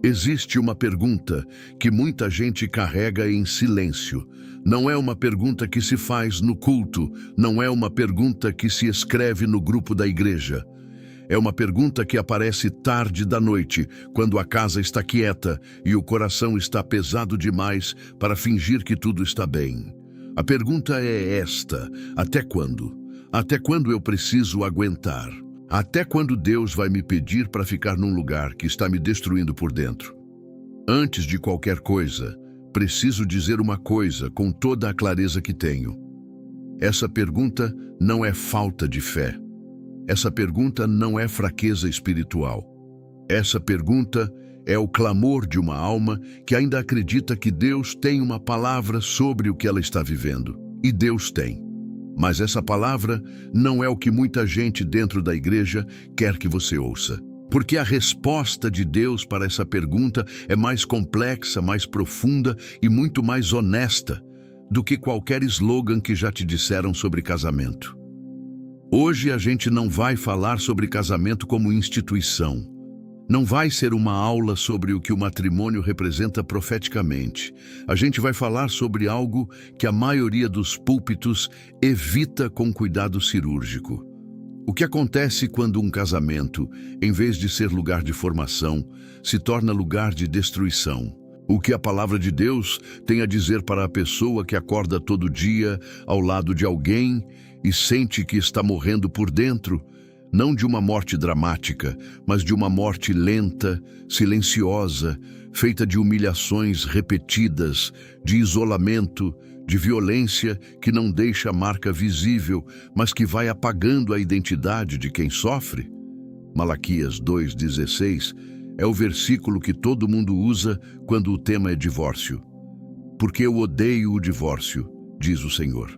Existe uma pergunta que muita gente carrega em silêncio. Não é uma pergunta que se faz no culto, não é uma pergunta que se escreve no grupo da igreja. É uma pergunta que aparece tarde da noite, quando a casa está quieta e o coração está pesado demais para fingir que tudo está bem. A pergunta é esta: até quando? Até quando eu preciso aguentar? Até quando Deus vai me pedir para ficar num lugar que está me destruindo por dentro? Antes de qualquer coisa, preciso dizer uma coisa com toda a clareza que tenho. Essa pergunta não é falta de fé. Essa pergunta não é fraqueza espiritual. Essa pergunta é o clamor de uma alma que ainda acredita que Deus tem uma palavra sobre o que ela está vivendo. E Deus tem. Mas essa palavra não é o que muita gente dentro da igreja quer que você ouça. Porque a resposta de Deus para essa pergunta é mais complexa, mais profunda e muito mais honesta do que qualquer slogan que já te disseram sobre casamento. Hoje a gente não vai falar sobre casamento como instituição. Não vai ser uma aula sobre o que o matrimônio representa profeticamente. A gente vai falar sobre algo que a maioria dos púlpitos evita com cuidado cirúrgico. O que acontece quando um casamento, em vez de ser lugar de formação, se torna lugar de destruição? O que a palavra de Deus tem a dizer para a pessoa que acorda todo dia ao lado de alguém e sente que está morrendo por dentro? Não de uma morte dramática, mas de uma morte lenta, silenciosa, feita de humilhações repetidas, de isolamento, de violência que não deixa marca visível, mas que vai apagando a identidade de quem sofre? Malaquias 2,16 é o versículo que todo mundo usa quando o tema é divórcio. Porque eu odeio o divórcio, diz o Senhor.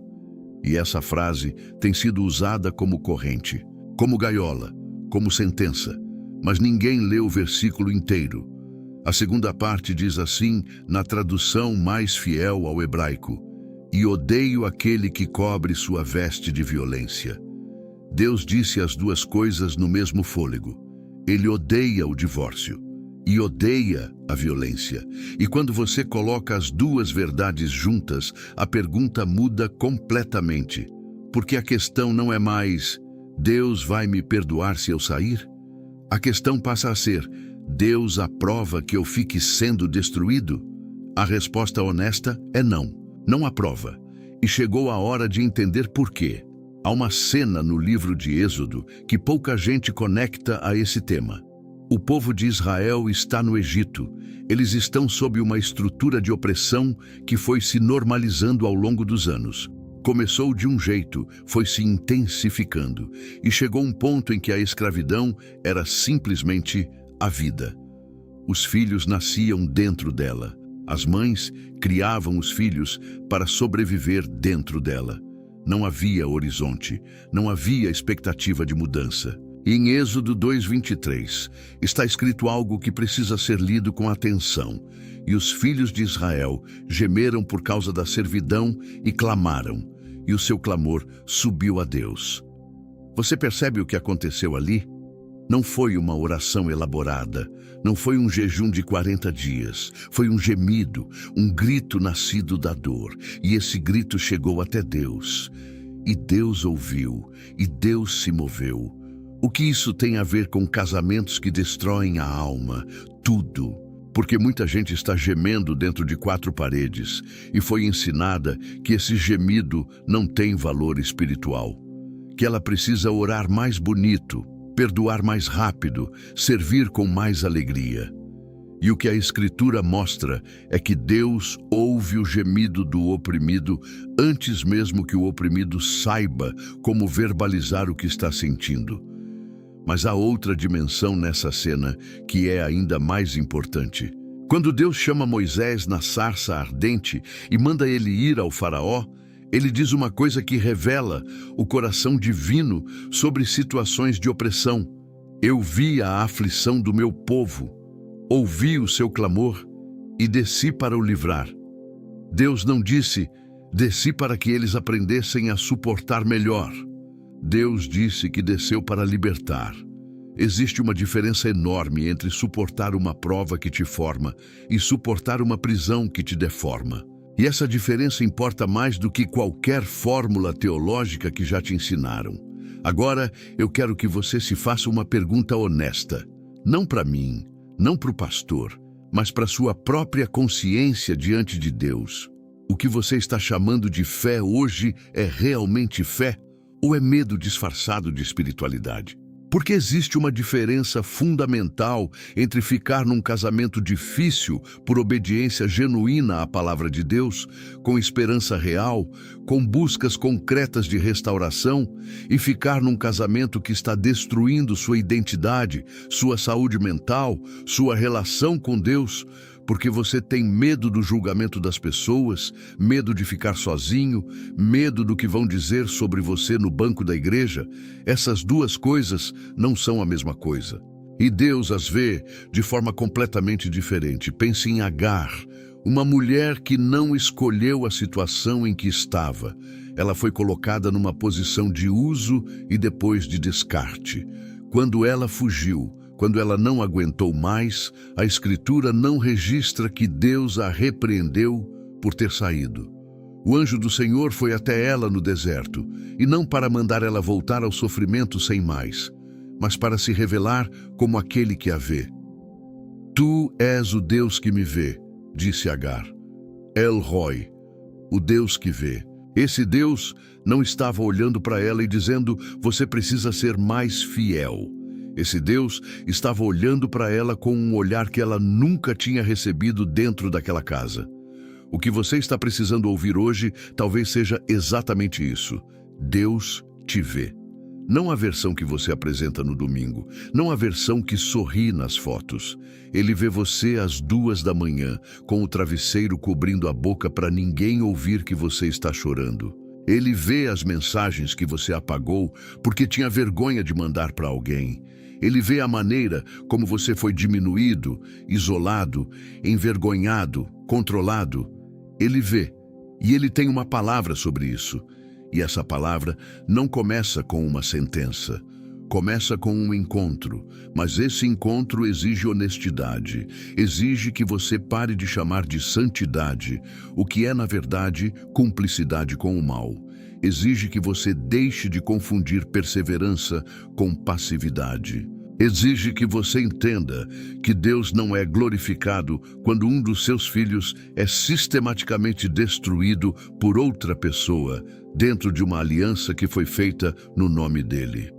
E essa frase tem sido usada como corrente, como gaiola, como sentença, mas ninguém lê o versículo inteiro. A segunda parte diz assim, na tradução mais fiel ao hebraico: e odeio aquele que cobre sua veste de violência. Deus disse as duas coisas no mesmo fôlego. Ele odeia o divórcio e odeia a violência. E quando você coloca as duas verdades juntas, a pergunta muda completamente. Porque a questão não é mais: Deus vai me perdoar se eu sair? A questão passa a ser: Deus aprova que eu fique sendo destruído? A resposta honesta é não. Não aprova. E chegou a hora de entender por quê. Há uma cena no livro de Êxodo que pouca gente conecta a esse tema. O povo de Israel está no Egito. Eles estão sob uma estrutura de opressão que foi se normalizando ao longo dos anos. Começou de um jeito, foi se intensificando, e chegou um ponto em que a escravidão era simplesmente a vida. Os filhos nasciam dentro dela. As mães criavam os filhos para sobreviver dentro dela. Não havia horizonte, não havia expectativa de mudança. E em Êxodo 2:23 está escrito algo que precisa ser lido com atenção. E os filhos de Israel gemeram por causa da servidão e clamaram. E o seu clamor subiu a Deus. Você percebe o que aconteceu ali? Não foi uma oração elaborada, não foi um jejum de 40 dias, foi um gemido, um grito nascido da dor. E esse grito chegou até Deus. E Deus ouviu, e Deus se moveu. O que isso tem a ver com casamentos que destroem a alma? Tudo. Porque muita gente está gemendo dentro de 4 paredes e foi ensinada que esse gemido não tem valor espiritual. Que ela precisa orar mais bonito, perdoar mais rápido, servir com mais alegria. E o que a Escritura mostra é que Deus ouve o gemido do oprimido antes mesmo que o oprimido saiba como verbalizar o que está sentindo. Mas há outra dimensão nessa cena que é ainda mais importante. Quando Deus chama Moisés na sarça ardente e manda ele ir ao faraó, ele diz uma coisa que revela o coração divino sobre situações de opressão. Eu vi a aflição do meu povo, ouvi o seu clamor e desci para o livrar. Deus não disse, desci para que eles aprendessem a suportar melhor. Deus disse que desceu para libertar. Existe uma diferença enorme entre suportar uma prova que te forma e suportar uma prisão que te deforma. E essa diferença importa mais do que qualquer fórmula teológica que já te ensinaram. Agora, eu quero que você se faça uma pergunta honesta. Não para mim, não para o pastor, mas para sua própria consciência diante de Deus. O que você está chamando de fé hoje é realmente fé ou é medo disfarçado de espiritualidade? Porque existe uma diferença fundamental entre ficar num casamento difícil por obediência genuína à palavra de Deus, com esperança real, com buscas concretas de restauração, e ficar num casamento que está destruindo sua identidade, sua saúde mental, sua relação com Deus, porque você tem medo do julgamento das pessoas, medo de ficar sozinho, medo do que vão dizer sobre você no banco da igreja. Essas duas coisas não são a mesma coisa. E Deus as vê de forma completamente diferente. Pense em Agar, uma mulher que não escolheu a situação em que estava. Ela foi colocada numa posição de uso e depois de descarte. Quando ela fugiu, quando ela não aguentou mais, a Escritura não registra que Deus a repreendeu por ter saído. O anjo do Senhor foi até ela no deserto, e não para mandar ela voltar ao sofrimento sem mais, mas para se revelar como aquele que a vê. Tu és o Deus que me vê, disse Agar. El Roi, o Deus que vê. Esse Deus não estava olhando para ela e dizendo, você precisa ser mais fiel. Esse Deus estava olhando para ela com um olhar que ela nunca tinha recebido dentro daquela casa. O que você está precisando ouvir hoje talvez seja exatamente isso. Deus te vê. Não a versão que você apresenta no domingo, não a versão que sorri nas fotos. Ele vê você às 2 da manhã, com o travesseiro cobrindo a boca para ninguém ouvir que você está chorando. Ele vê as mensagens que você apagou porque tinha vergonha de mandar para alguém. Ele vê a maneira como você foi diminuído, isolado, envergonhado, controlado. Ele vê, e ele tem uma palavra sobre isso. E essa palavra não começa com uma sentença, começa com um encontro, mas esse encontro exige honestidade, exige que você pare de chamar de santidade o que é, na verdade, cumplicidade com o mal. Exige que você deixe de confundir perseverança com passividade. Exige que você entenda que Deus não é glorificado quando um dos seus filhos é sistematicamente destruído por outra pessoa, dentro de uma aliança que foi feita no nome dele.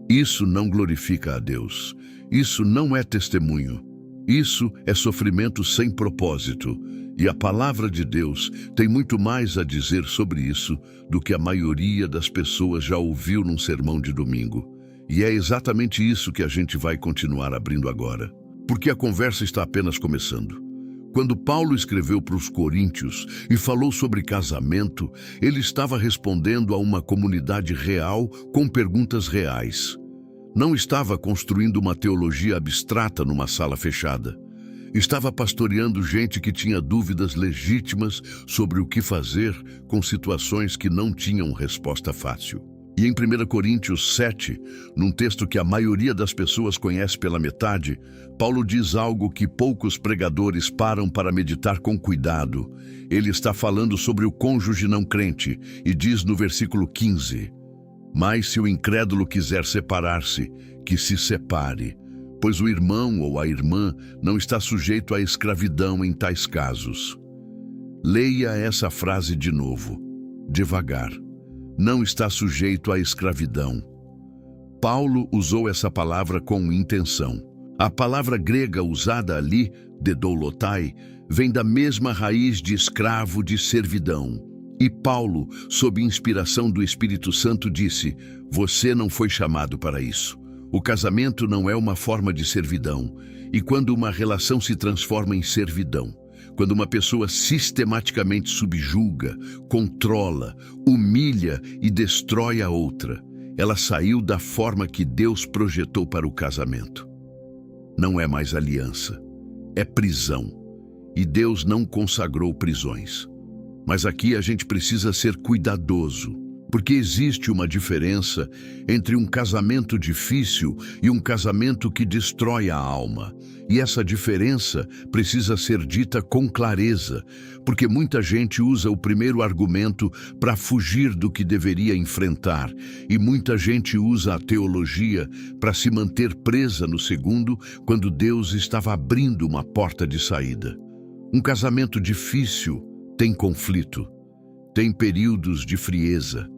Isso não glorifica a Deus. Isso não é testemunho. Isso é sofrimento sem propósito. E a palavra de Deus tem muito mais a dizer sobre isso do que a maioria das pessoas já ouviu num sermão de domingo. E é exatamente isso que a gente vai continuar abrindo agora. Porque a conversa está apenas começando. Quando Paulo escreveu para os Coríntios e falou sobre casamento, ele estava respondendo a uma comunidade real com perguntas reais. Não estava construindo uma teologia abstrata numa sala fechada. Estava pastoreando gente que tinha dúvidas legítimas sobre o que fazer com situações que não tinham resposta fácil. E em 1 Coríntios 7, num texto que a maioria das pessoas conhece pela metade, Paulo diz algo que poucos pregadores param para meditar com cuidado. Ele está falando sobre o cônjuge não crente e diz no versículo 15, mas se o incrédulo quiser separar-se, que se separe, pois o irmão ou a irmã não está sujeito à escravidão em tais casos. Leia essa frase de novo, devagar. Não está sujeito à escravidão. Paulo usou essa palavra com intenção. A palavra grega usada ali, dedoulotai, vem da mesma raiz de escravo, de servidão. E Paulo, sob inspiração do Espírito Santo, disse, você não foi chamado para isso. O casamento não é uma forma de servidão. E quando uma relação se transforma em servidão, quando uma pessoa sistematicamente subjuga, controla, humilha e destrói a outra, ela saiu da forma que Deus projetou para o casamento. Não é mais aliança, é prisão. E Deus não consagrou prisões. Mas aqui a gente precisa ser cuidadoso. Porque existe uma diferença entre um casamento difícil e um casamento que destrói a alma. E essa diferença precisa ser dita com clareza, porque muita gente usa o primeiro argumento para fugir do que deveria enfrentar, e muita gente usa a teologia para se manter presa no segundo, quando Deus estava abrindo uma porta de saída. Um casamento difícil tem conflito, tem períodos de frieza,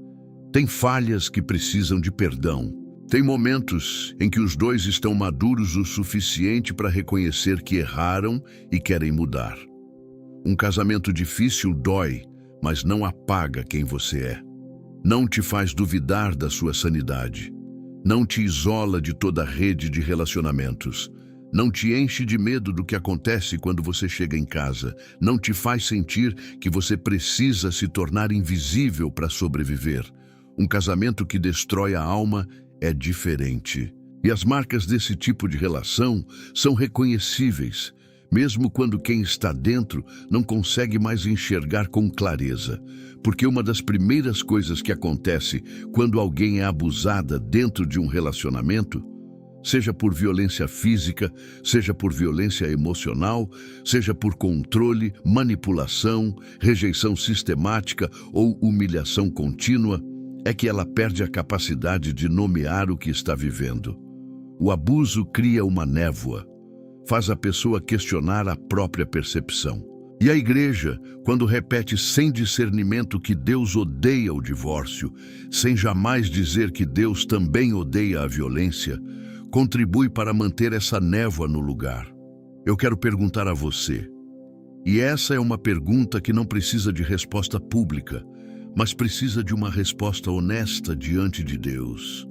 tem falhas que precisam de perdão. Tem momentos em que os dois estão maduros o suficiente para reconhecer que erraram e querem mudar. Um casamento difícil dói, mas não apaga quem você é. Não te faz duvidar da sua sanidade. Não te isola de toda a rede de relacionamentos. Não te enche de medo do que acontece quando você chega em casa. Não te faz sentir que você precisa se tornar invisível para sobreviver. Um casamento que destrói a alma é diferente. E as marcas desse tipo de relação são reconhecíveis, mesmo quando quem está dentro não consegue mais enxergar com clareza. Porque uma das primeiras coisas que acontece quando alguém é abusada dentro de um relacionamento, seja por violência física, seja por violência emocional, seja por controle, manipulação, rejeição sistemática ou humilhação contínua, é que ela perde a capacidade de nomear o que está vivendo. O abuso cria uma névoa, faz a pessoa questionar a própria percepção. E a igreja, quando repete sem discernimento que Deus odeia o divórcio, sem jamais dizer que Deus também odeia a violência, contribui para manter essa névoa no lugar. Eu quero perguntar a você, e essa é uma pergunta que não precisa de resposta pública, mas precisa de uma resposta honesta diante de Deus.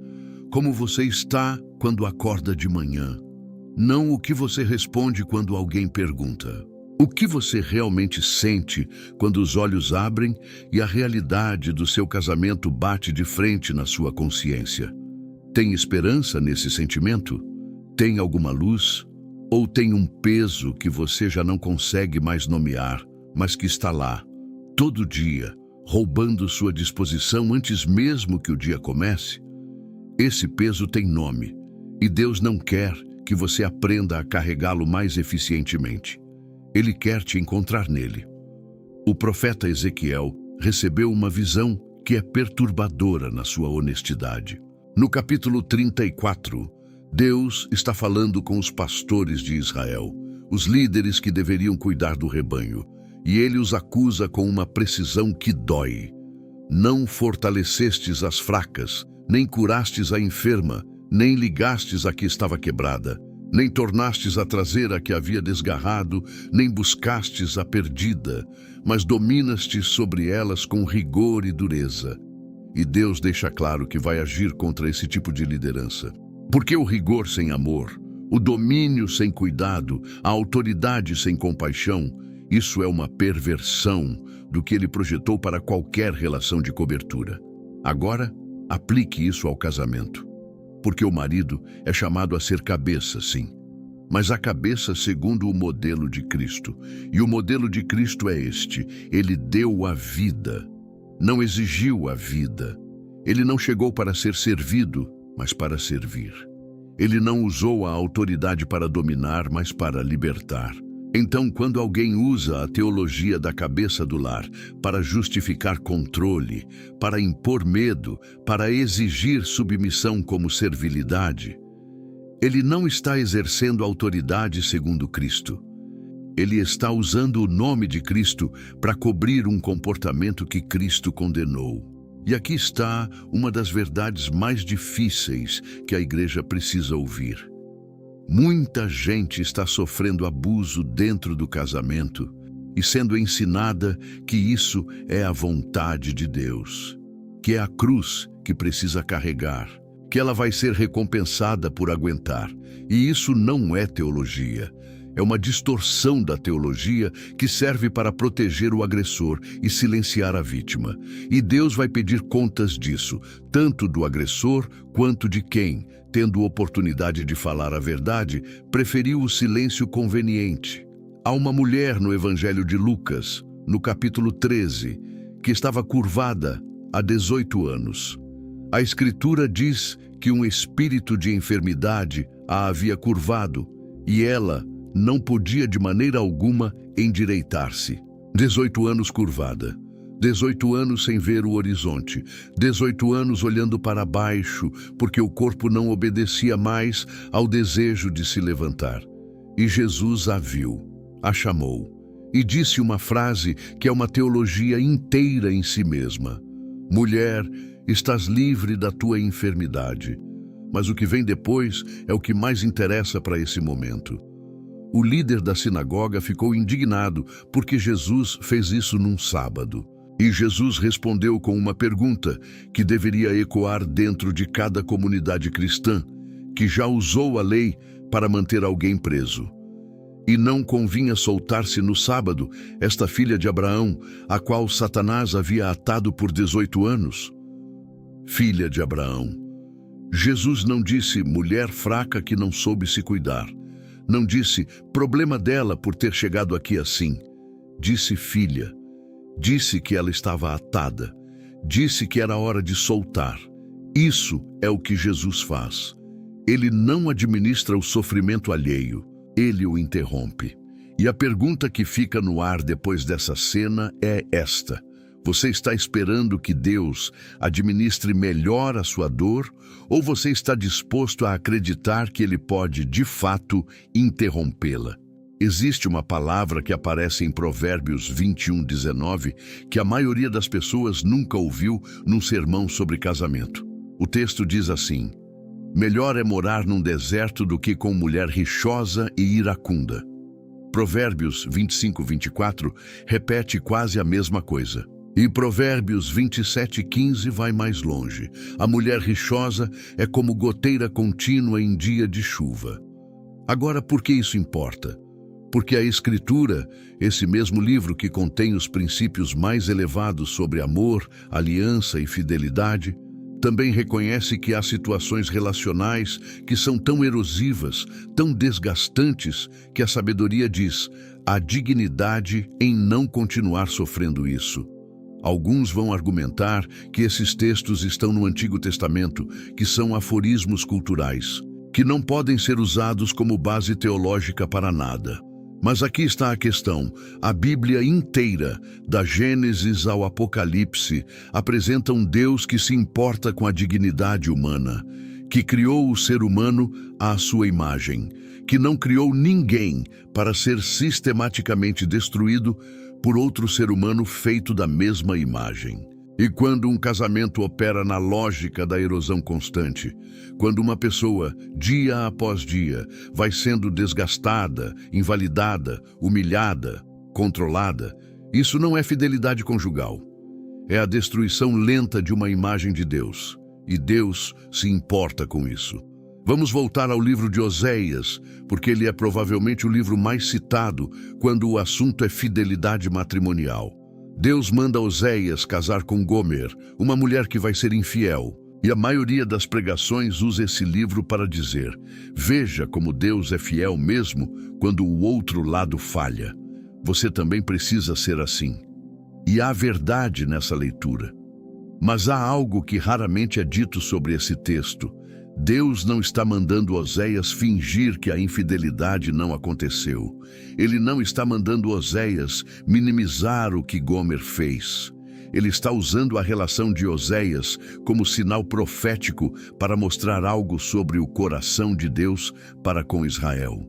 Como você está quando acorda de manhã? Não o que você responde quando alguém pergunta. O que você realmente sente quando os olhos abrem e a realidade do seu casamento bate de frente na sua consciência? Tem esperança nesse sentimento? Tem alguma luz? Ou tem um peso que você já não consegue mais nomear, mas que está lá, todo dia, roubando sua disposição antes mesmo que o dia comece? Esse peso tem nome, e Deus não quer que você aprenda a carregá-lo mais eficientemente. Ele quer te encontrar nele. O profeta Ezequiel recebeu uma visão que é perturbadora na sua honestidade. No capítulo 34, Deus está falando com os pastores de Israel, os líderes que deveriam cuidar do rebanho, e ele os acusa com uma precisão que dói. Não fortalecestes as fracas, nem curastes a enferma, nem ligastes a que estava quebrada, nem tornastes a trazer a que havia desgarrado, nem buscastes a perdida, mas dominastes sobre elas com rigor e dureza. E Deus deixa claro que vai agir contra esse tipo de liderança. Porque o rigor sem amor, o domínio sem cuidado, a autoridade sem compaixão, isso é uma perversão do que ele projetou para qualquer relação de cobertura. Agora, aplique isso ao casamento. Porque o marido é chamado a ser cabeça, sim, mas a cabeça segundo o modelo de Cristo. E o modelo de Cristo é este: ele deu a vida, não exigiu a vida. Ele não chegou para ser servido, mas para servir. Ele não usou a autoridade para dominar, mas para libertar. Então, quando alguém usa a teologia da cabeça do lar para justificar controle, para impor medo, para exigir submissão como servilidade, ele não está exercendo autoridade segundo Cristo. Ele está usando o nome de Cristo para cobrir um comportamento que Cristo condenou. E aqui está uma das verdades mais difíceis que a igreja precisa ouvir. Muita gente está sofrendo abuso dentro do casamento e sendo ensinada que isso é a vontade de Deus, que é a cruz que precisa carregar, que ela vai ser recompensada por aguentar. E isso não é teologia. É uma distorção da teologia que serve para proteger o agressor e silenciar a vítima. E Deus vai pedir contas disso, tanto do agressor quanto de quem, tendo oportunidade de falar a verdade, preferiu o silêncio conveniente. Há uma mulher no Evangelho de Lucas, no capítulo 13, que estava curvada há 18 anos. A Escritura diz que um espírito de enfermidade a havia curvado e ela não podia de maneira alguma endireitar-se. 18 anos curvada, 18 anos sem ver o horizonte, 18 anos olhando para baixo, porque o corpo não obedecia mais ao desejo de se levantar. E Jesus a viu, a chamou e disse uma frase que é uma teologia inteira em si mesma: mulher, estás livre da tua enfermidade. Mas o que vem depois é o que mais interessa para esse momento. O líder da sinagoga ficou indignado porque Jesus fez isso num sábado. E Jesus respondeu com uma pergunta que deveria ecoar dentro de cada comunidade cristã, que já usou a lei para manter alguém preso. E não convinha soltar-se no sábado esta filha de Abraão, a qual Satanás havia atado por 18 anos? Filha de Abraão. Jesus não disse mulher fraca que não soube se cuidar. Não disse problema dela por ter chegado aqui assim. Disse filha. Disse que ela estava atada. Disse que era hora de soltar. Isso é o que Jesus faz. Ele não administra o sofrimento alheio. Ele o interrompe. E a pergunta que fica no ar depois dessa cena é esta: você está esperando que Deus administre melhor a sua dor, ou você está disposto a acreditar que Ele pode, de fato, interrompê-la? Existe uma palavra que aparece em Provérbios 21:19 que a maioria das pessoas nunca ouviu num sermão sobre casamento. O texto diz assim: melhor é morar num deserto do que com mulher rixosa e iracunda. Provérbios 25:24 repete quase a mesma coisa. E Provérbios 27:15 vai mais longe. A mulher rixosa é como goteira contínua em dia de chuva. Agora, por que isso importa? Porque a Escritura, esse mesmo livro que contém os princípios mais elevados sobre amor, aliança e fidelidade, também reconhece que há situações relacionais que são tão erosivas, tão desgastantes, que a sabedoria diz: há dignidade em não continuar sofrendo isso. Alguns vão argumentar que esses textos estão no Antigo Testamento, que são aforismos culturais, que não podem ser usados como base teológica para nada. Mas aqui está a questão: a Bíblia inteira, da Gênesis ao Apocalipse, apresenta um Deus que se importa com a dignidade humana, que criou o ser humano à sua imagem, que não criou ninguém para ser sistematicamente destruído por outro ser humano feito da mesma imagem. E quando um casamento opera na lógica da erosão constante, quando uma pessoa, dia após dia, vai sendo desgastada, invalidada, humilhada, controlada, isso não é fidelidade conjugal. É a destruição lenta de uma imagem de Deus. E Deus se importa com isso. Vamos voltar ao livro de Oséias, porque ele é provavelmente o livro mais citado quando o assunto é fidelidade matrimonial. Deus manda Oséias casar com Gomer, uma mulher que vai ser infiel. E a maioria das pregações usa esse livro para dizer: veja como Deus é fiel mesmo quando o outro lado falha. Você também precisa ser assim. E há verdade nessa leitura. Mas há algo que raramente é dito sobre esse texto. Deus não está mandando Oséias fingir que a infidelidade não aconteceu. Ele não está mandando Oséias minimizar o que Gomer fez. Ele está usando a relação de Oséias como sinal profético para mostrar algo sobre o coração de Deus para com Israel.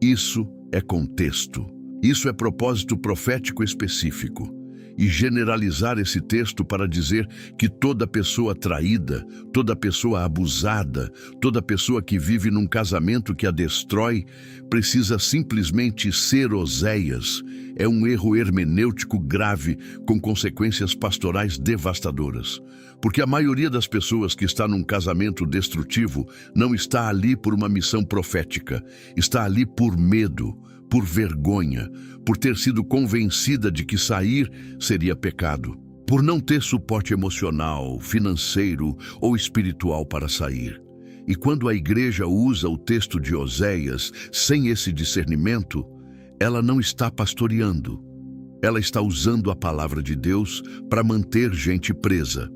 Isso é contexto. Isso é propósito profético específico. E generalizar esse texto para dizer que toda pessoa traída, toda pessoa abusada, toda pessoa que vive num casamento que a destrói, precisa simplesmente ser Oséias, é um erro hermenêutico grave com consequências pastorais devastadoras. Porque a maioria das pessoas que está num casamento destrutivo não está ali por uma missão profética, está ali por medo, por vergonha, por ter sido convencida de que sair seria pecado, por não ter suporte emocional, financeiro ou espiritual para sair. E quando a igreja usa o texto de Oséias sem esse discernimento, ela não está pastoreando, Ela está usando a palavra de Deus para manter gente presa.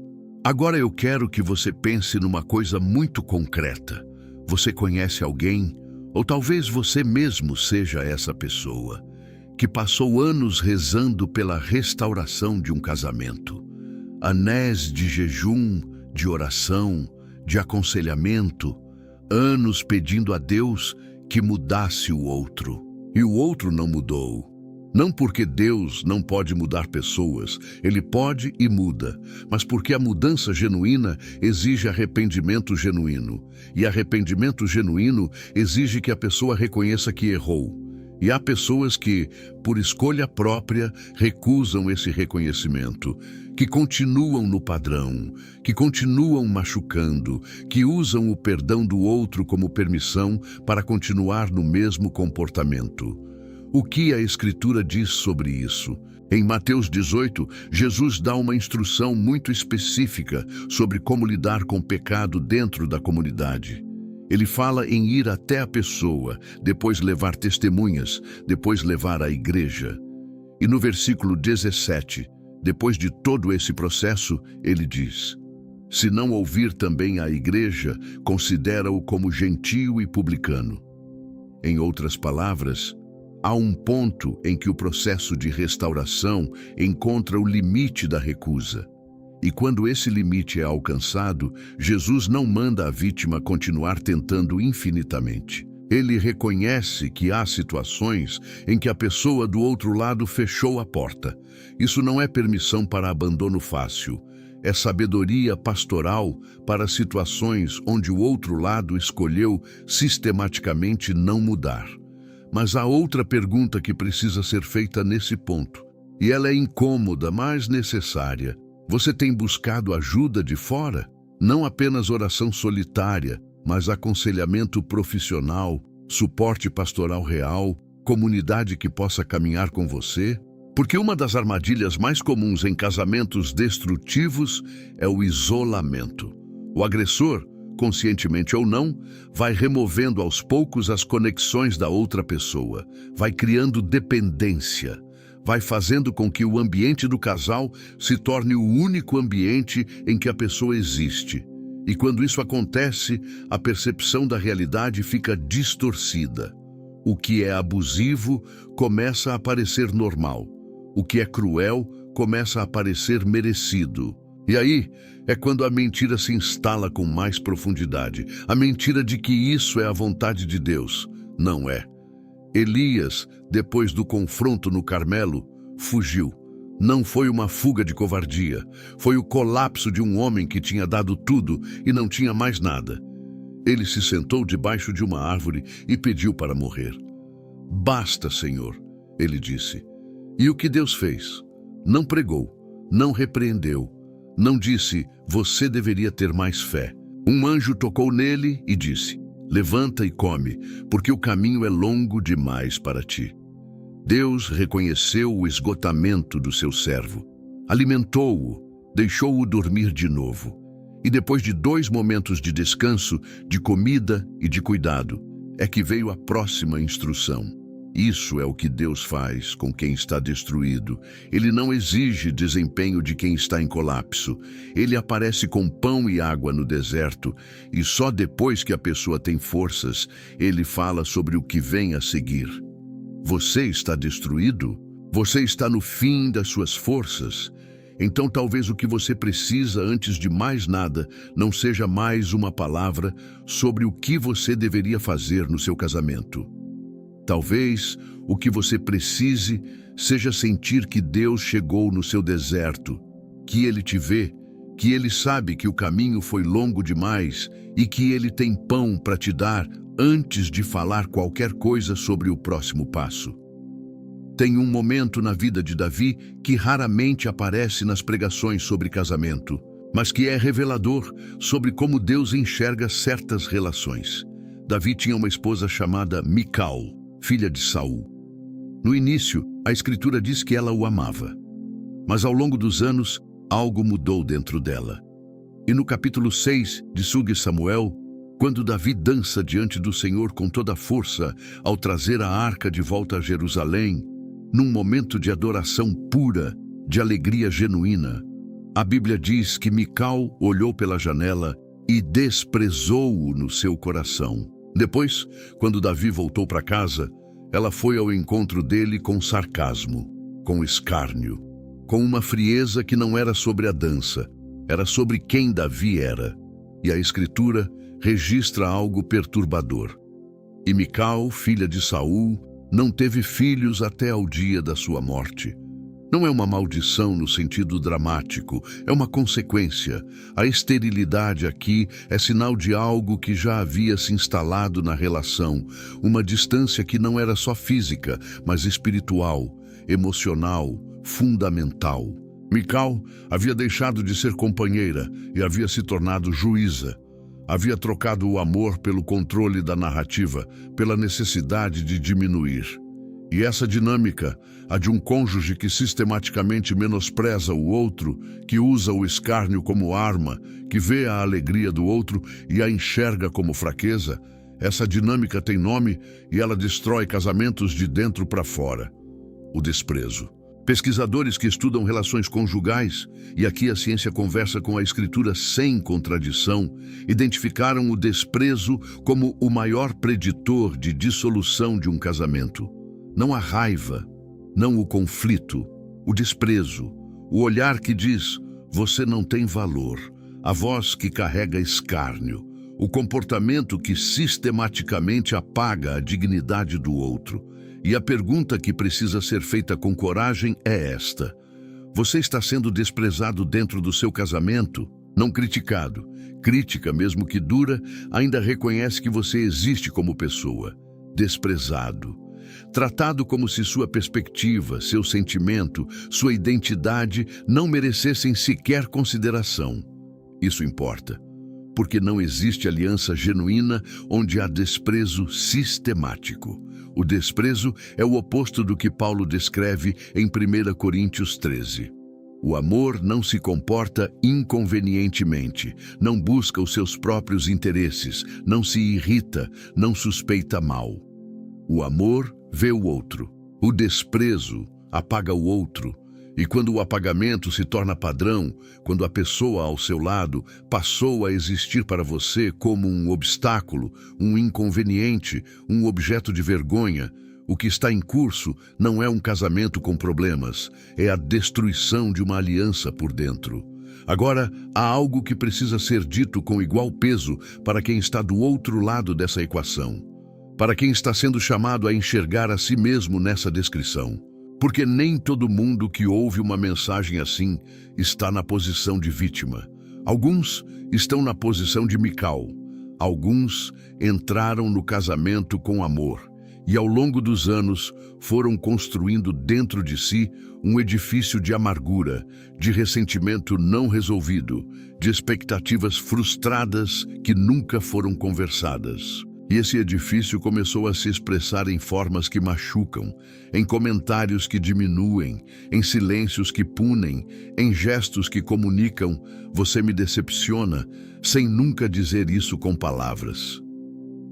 Agora eu quero que você pense numa coisa muito concreta. Você conhece alguém, ou talvez você mesmo seja essa pessoa, que passou anos rezando pela restauração de um casamento. Anéis de jejum, de oração, de aconselhamento, anos pedindo a Deus que mudasse o outro. E o outro não mudou. Não porque Deus não pode mudar pessoas, Ele pode e muda, mas porque a mudança genuína exige arrependimento genuíno. E arrependimento genuíno exige que a pessoa reconheça que errou. E há pessoas que, por escolha própria, recusam esse reconhecimento, que continuam no padrão, que continuam machucando, que usam o perdão do outro como permissão para continuar no mesmo comportamento. O que a Escritura diz sobre isso? Em Mateus 18, Jesus dá uma instrução muito específica sobre como lidar com o pecado dentro da comunidade. Ele fala em ir até a pessoa, depois levar testemunhas, depois levar à igreja. E no versículo 17, depois de todo esse processo, ele diz: se não ouvir também a igreja, considera-o como gentio e publicano. Em outras palavras, há um ponto em que o processo de restauração encontra o limite da recusa. E quando esse limite é alcançado, Jesus não manda a vítima continuar tentando infinitamente. Ele reconhece que há situações em que a pessoa do outro lado fechou a porta. Isso não é permissão para abandono fácil. É sabedoria pastoral para situações onde o outro lado escolheu sistematicamente não mudar. Mas há outra pergunta que precisa ser feita nesse ponto, e ela é incômoda, mas necessária. Você tem buscado ajuda de fora? Não apenas oração solitária, mas aconselhamento profissional, suporte pastoral real, comunidade que possa caminhar com você? Porque uma das armadilhas mais comuns em casamentos destrutivos é o isolamento. O agressor, conscientemente ou não, vai removendo aos poucos as conexões da outra pessoa, vai criando dependência, vai fazendo com que o ambiente do casal se torne o único ambiente em que a pessoa existe. E quando isso acontece, a percepção da realidade fica distorcida. O que é abusivo começa a parecer normal. O que é cruel começa a parecer merecido. E aí é quando a mentira se instala com mais profundidade. A mentira de que isso é a vontade de Deus. Não é. Elias, depois do confronto no Carmelo, fugiu. Não foi uma fuga de covardia. Foi o colapso de um homem que tinha dado tudo e não tinha mais nada. Ele se sentou debaixo de uma árvore e pediu para morrer. Basta, Senhor, ele disse. E o que Deus fez? Não pregou, não repreendeu, não disse, você deveria ter mais fé. Um anjo tocou nele e disse, levanta e come, porque o caminho é longo demais para ti. Deus reconheceu o esgotamento do seu servo, alimentou-o, deixou-o dormir de novo. E depois de 2 momentos de descanso, de comida e de cuidado, é que veio a próxima instrução. Isso é o que Deus faz com quem está destruído. Ele não exige desempenho de quem está em colapso. Ele aparece com pão e água no deserto, e só depois que a pessoa tem forças, ele fala sobre o que vem a seguir. Você está destruído? Você está no fim das suas forças? Então talvez o que você precisa antes de mais nada não seja mais uma palavra sobre o que você deveria fazer no seu casamento. Talvez o que você precise seja sentir que Deus chegou no seu deserto, que Ele te vê, que Ele sabe que o caminho foi longo demais e que Ele tem pão para te dar antes de falar qualquer coisa sobre o próximo passo. Tem um momento na vida de Davi que raramente aparece nas pregações sobre casamento, mas que é revelador sobre como Deus enxerga certas relações. Davi tinha uma esposa chamada Mical, filha de Saul. No início, a Escritura diz que ela o amava. Mas ao longo dos anos, algo mudou dentro dela. E no capítulo 6 de 2 Samuel, quando Davi dança diante do Senhor com toda a força ao trazer a arca de volta a Jerusalém, num momento de adoração pura, de alegria genuína. A Bíblia diz que Mical olhou pela janela e desprezou-o no seu coração. Depois, quando Davi voltou para casa, ela foi ao encontro dele com sarcasmo, com escárnio, com uma frieza que não era sobre a dança, era sobre quem Davi era. E a Escritura registra algo perturbador. E Mical, filha de Saul, não teve filhos até ao dia da sua morte. Não é uma maldição no sentido dramático, é uma consequência. A esterilidade aqui é sinal de algo que já havia se instalado na relação, uma distância que não era só física, mas espiritual, emocional, fundamental. Mical havia deixado de ser companheira e havia se tornado juíza. Havia trocado o amor pelo controle da narrativa, pela necessidade de diminuir. E essa dinâmica, a de um cônjuge que sistematicamente menospreza o outro, que usa o escárnio como arma, que vê a alegria do outro e a enxerga como fraqueza, essa dinâmica tem nome e ela destrói casamentos de dentro para fora. O desprezo. Pesquisadores que estudam relações conjugais, e aqui a ciência conversa com a Escritura sem contradição, identificaram o desprezo como o maior preditor de dissolução de um casamento. Não a raiva, não o conflito, o desprezo, o olhar que diz, você não tem valor, a voz que carrega escárnio, o comportamento que sistematicamente apaga a dignidade do outro. E a pergunta que precisa ser feita com coragem é esta: você está sendo desprezado dentro do seu casamento? Não criticado. Crítica, mesmo que dura, ainda reconhece que você existe como pessoa. Desprezado. Tratado como se sua perspectiva, seu sentimento, sua identidade não merecessem sequer consideração. Isso importa, porque não existe aliança genuína onde há desprezo sistemático. O desprezo é o oposto do que Paulo descreve em 1 Coríntios 13. O amor não se comporta inconvenientemente, não busca os seus próprios interesses, não se irrita, não suspeita mal. O amor vê o outro. O desprezo apaga o outro. E quando o apagamento se torna padrão, quando a pessoa ao seu lado passou a existir para você como um obstáculo, um inconveniente, um objeto de vergonha, o que está em curso não é um casamento com problemas, é a destruição de uma aliança por dentro. Agora, há algo que precisa ser dito com igual peso para quem está do outro lado dessa equação, para quem está sendo chamado a enxergar a si mesmo nessa descrição. Porque nem todo mundo que ouve uma mensagem assim está na posição de vítima. Alguns estão na posição de Mical. Alguns entraram no casamento com amor e ao longo dos anos foram construindo dentro de si um edifício de amargura, de ressentimento não resolvido, de expectativas frustradas que nunca foram conversadas. E esse edifício começou a se expressar em formas que machucam, em comentários que diminuem, em silêncios que punem, em gestos que comunicam, você me decepciona, sem nunca dizer isso com palavras.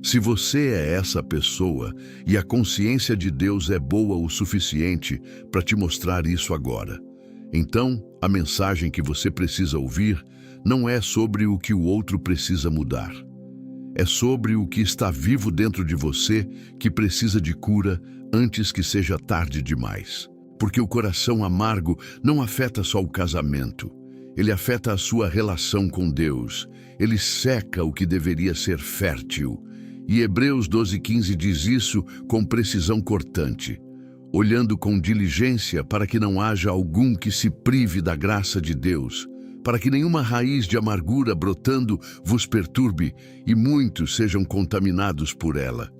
Se você é essa pessoa e a consciência de Deus é boa o suficiente para te mostrar isso agora, então a mensagem que você precisa ouvir não é sobre o que o outro precisa mudar. É sobre o que está vivo dentro de você que precisa de cura antes que seja tarde demais. Porque o coração amargo não afeta só o casamento. Ele afeta a sua relação com Deus. Ele seca o que deveria ser fértil. E Hebreus 12:15 diz isso com precisão cortante. Olhando com diligência para que não haja algum que se prive da graça de Deus, para que nenhuma raiz de amargura brotando vos perturbe e muitos sejam contaminados por ela.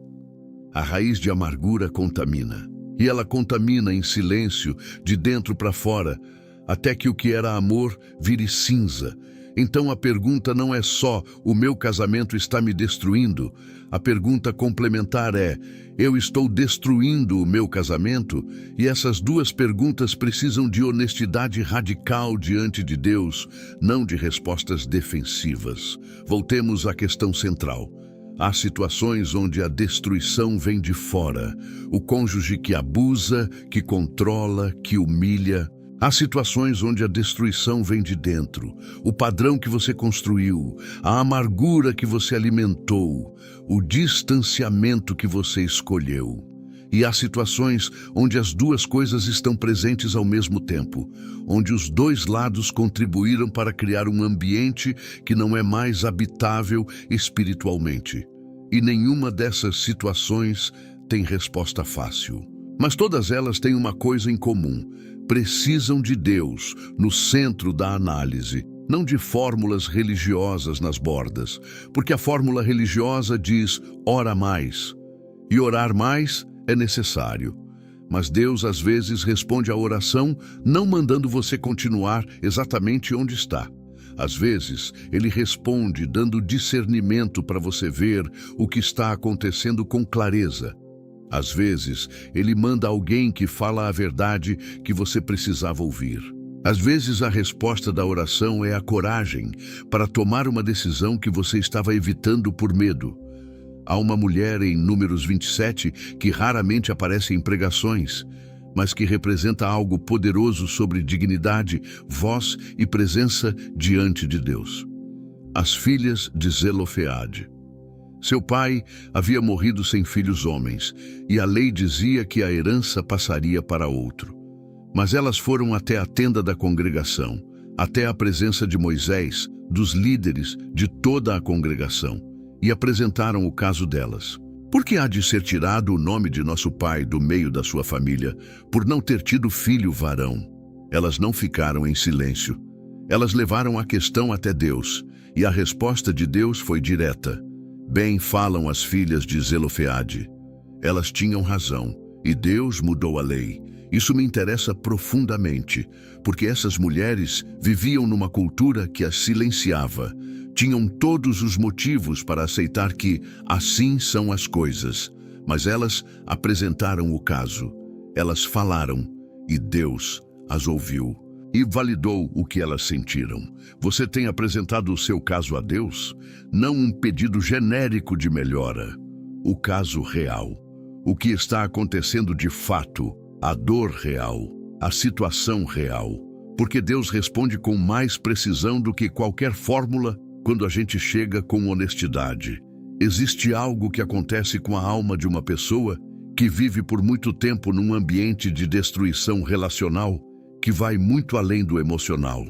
A raiz de amargura contamina, e ela contamina em silêncio, de dentro para fora, até que o que era amor vire cinza. Então a pergunta não é só, o meu casamento está me destruindo. A pergunta complementar é, eu estou destruindo o meu casamento? E essas duas perguntas precisam de honestidade radical diante de Deus, não de respostas defensivas. Voltemos à questão central. Há situações onde a destruição vem de fora, o cônjuge que abusa, que controla, que humilha. Há situações onde a destruição vem de dentro, o padrão que você construiu, a amargura que você alimentou, o distanciamento que você escolheu. E há situações onde as duas coisas estão presentes ao mesmo tempo, onde os dois lados contribuíram para criar um ambiente que não é mais habitável espiritualmente. E nenhuma dessas situações tem resposta fácil. Mas todas elas têm uma coisa em comum: precisam de Deus no centro da análise, não de fórmulas religiosas nas bordas, porque a fórmula religiosa diz ora mais, e orar mais é necessário. Mas Deus às vezes responde à oração não mandando você continuar exatamente onde está. Às vezes, Ele responde dando discernimento para você ver o que está acontecendo com clareza. Às vezes, Ele manda alguém que fala a verdade que você precisava ouvir. Às vezes, a resposta da oração é a coragem para tomar uma decisão que você estava evitando por medo. Há uma mulher em Números 27 que raramente aparece em pregações, mas que representa algo poderoso sobre dignidade, voz e presença diante de Deus. As filhas de Zelofeade. Seu pai havia morrido sem filhos homens, e a lei dizia que a herança passaria para outro. Mas elas foram até a tenda da congregação, até a presença de Moisés, dos líderes de toda a congregação, e apresentaram o caso delas. Por que há de ser tirado o nome de nosso pai do meio da sua família, por não ter tido filho varão? Elas não ficaram em silêncio. Elas levaram a questão até Deus, e a resposta de Deus foi direta. Bem falam as filhas de Zelofeade. Elas tinham razão, e Deus mudou a lei. Isso me interessa profundamente, porque essas mulheres viviam numa cultura que as silenciava. Tinham todos os motivos para aceitar que assim são as coisas, mas elas apresentaram o caso. Elas falaram, e Deus as ouviu e validou o que elas sentiram. Você tem apresentado o seu caso a Deus? Não um pedido genérico de melhora. O caso real. O que está acontecendo de fato. A dor real. A situação real. Porque Deus responde com mais precisão do que qualquer fórmula quando a gente chega com honestidade. Existe algo que acontece com a alma de uma pessoa que vive por muito tempo num ambiente de destruição relacional que vai muito além do emocional.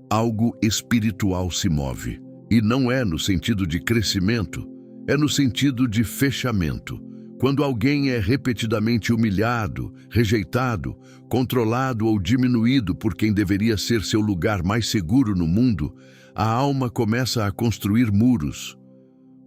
Algo espiritual se move. E não é no sentido de crescimento, é no sentido de fechamento. Quando alguém é repetidamente humilhado, rejeitado, controlado ou diminuído por quem deveria ser seu lugar mais seguro no mundo, a alma começa a construir muros.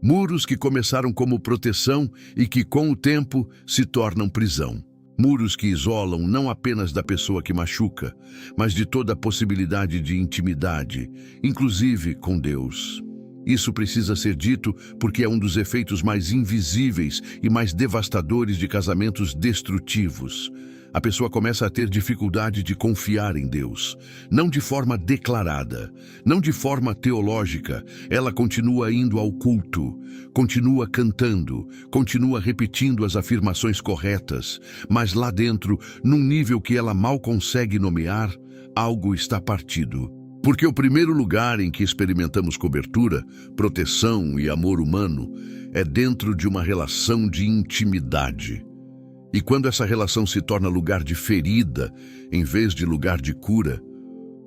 Muros que começaram como proteção e que, com o tempo, se tornam prisão. Muros que isolam não apenas da pessoa que machuca, mas de toda a possibilidade de intimidade, inclusive com Deus. Isso precisa ser dito porque é um dos efeitos mais invisíveis e mais devastadores de casamentos destrutivos. A pessoa começa a ter dificuldade de confiar em Deus. Não de forma declarada, não de forma teológica. Ela continua indo ao culto, continua cantando, continua repetindo as afirmações corretas, mas lá dentro, num nível que ela mal consegue nomear, algo está partido. Porque o primeiro lugar em que experimentamos cobertura, proteção e amor humano é dentro de uma relação de intimidade. E quando essa relação se torna lugar de ferida, em vez de lugar de cura,